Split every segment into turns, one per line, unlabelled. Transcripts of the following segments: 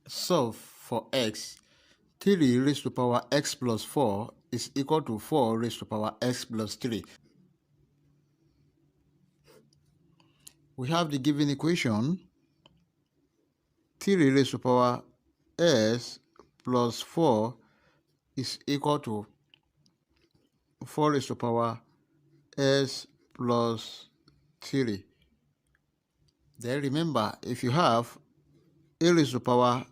Solve for x. 3 raised to power x plus 4 is equal to 4 raised to power x plus 3. We have the given equation. 3 raised to power s plus 4 is equal to 4 raised to power s plus 3. Then remember, if you have a raised to power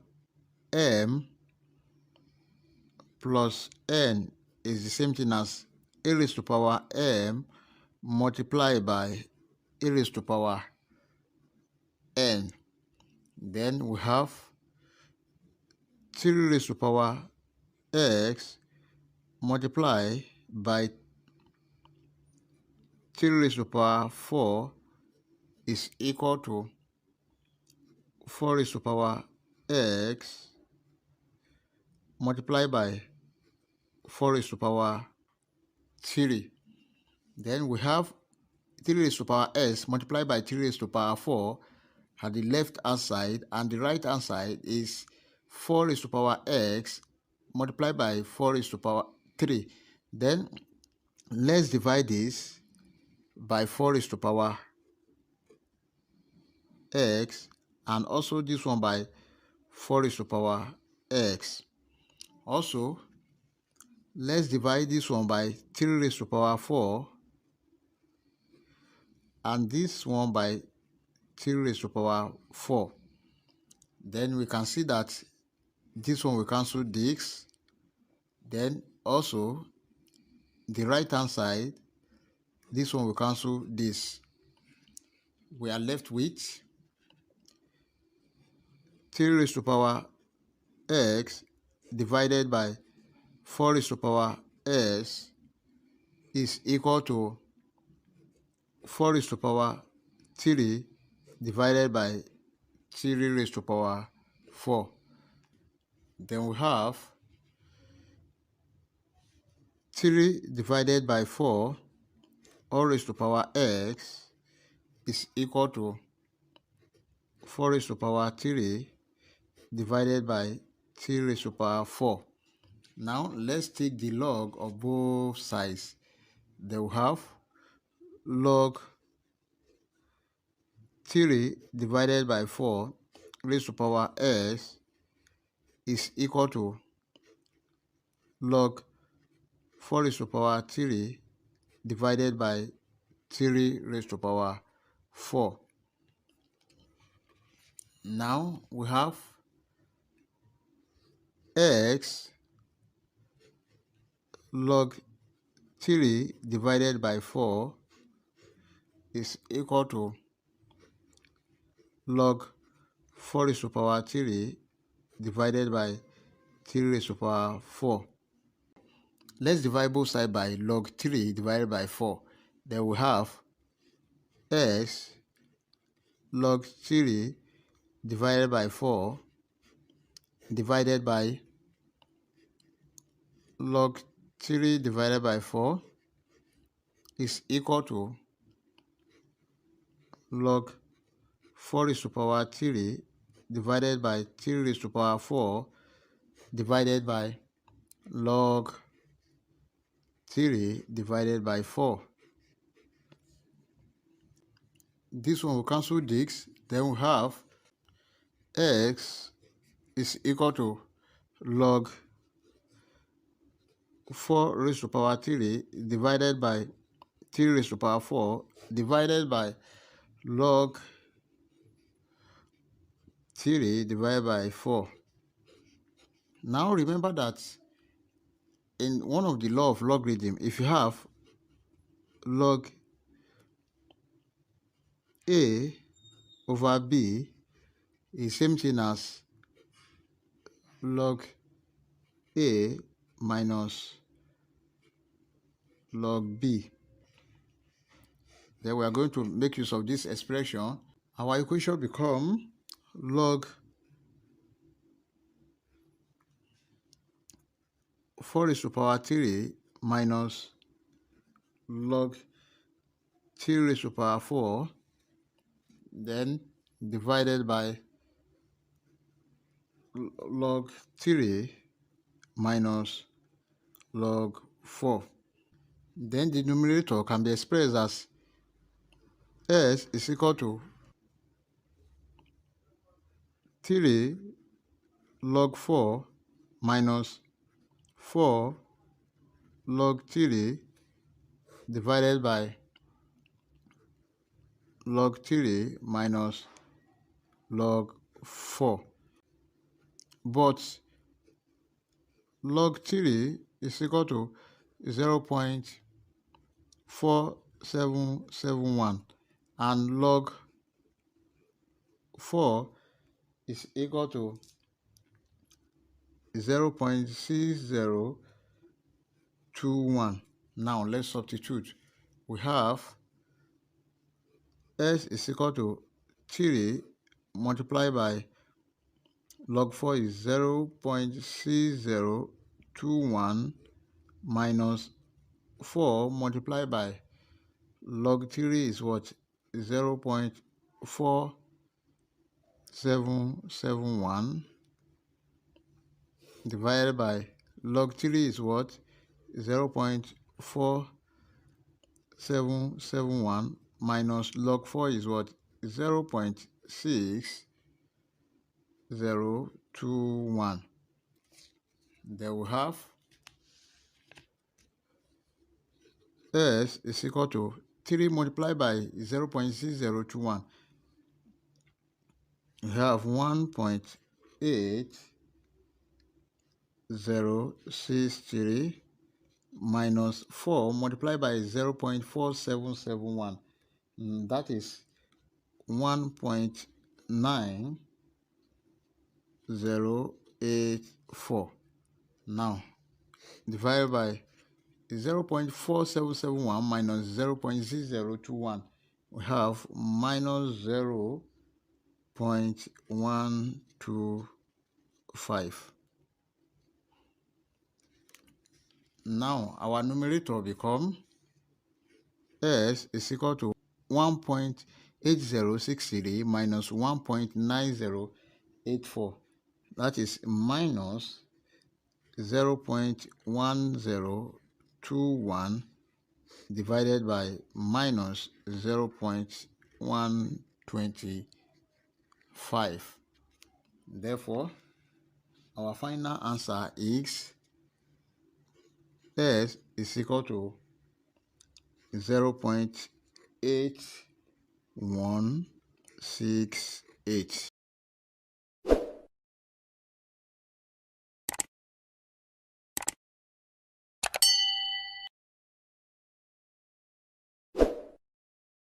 m plus n is the same thing as a raised to power m multiplied by a raised to power n. Then we have 3 raised to power x multiplied by 3 raised to power 4 is equal to 4 raised to power x multiplied by 4 raised to power 3. Then we have 3 raised to power s multiplied by 3 raised to power 4 at the left hand side, and the right hand side is 4 raised to power x multiplied by 4 raised to power 3. Then let's divide this by 4 raised to power x, and also this one by 4 raised to power x. Also, let's divide this one by 3 raised to power 4 and this one by 3 raised to power 4. Then we can see that this one will cancel this. Then also the right hand side, this one will cancel this. We are left with 3 raised to power x divided by 4 raised to power s is equal to 4 raised to power 3 divided by 3 raised to power 4. Then we have 3 divided by 4 all raised to power x is equal to 4 raised to power 3 divided by 3 raised to power 4. Now let's take the log of both sides. Then we have log 3 divided by 4 raised to power s is equal to log 4 raised to power 3 divided by 3 raised to power 4. Now we have x log 3 divided by 4 is equal to log 4 raised to power 3 divided by 3 raised to power 4. Let's divide both sides by log 3 divided by 4. Then we have x log 3 divided by 4 divided by log 3 divided by 4 is equal to log 4 raised to power 3 divided by 3 raised to power 4 divided by log 3 divided by 4. This one will cancel this. Then we have x is equal to log 4 raised to power 3 divided by 3 raised to power 4 divided by log 3 divided by 4. Now remember that in one of the law of logarithm, if you have log a over b is same thing as log a minus log b. Then we are going to make use of this expression. Our equation becomes log 4 raised to power 3 minus log 3 raised to power 4, then divided by log 3 minus log 4. Then the numerator can be expressed as s is equal to 3 log 4 minus 4 log 3 divided by log 3 minus log 4. But log 3 is equal to 0.4771 and log 4 is equal to 0.6021. Now let's substitute. We have s is equal to 3 multiplied by log 4 is 0.6021 minus 4 multiplied by log 3 is what? 0.4771 divided by log 3 is what? 0.4771 minus log 4 is what? 0.6021. There we have s is equal to 3 multiplied by 0.6021. We have 1.8063 minus 4 multiplied by 0.4771. That is 1.9084. Now, divided by 0.4771 minus 0.6021, we have minus 0.125. Now, our numerator becomes s is equal to 1.8063 minus 1.9084. That is minus 0.1021 divided by minus 0.125. Therefore, our final answer is s is equal to 0.8168.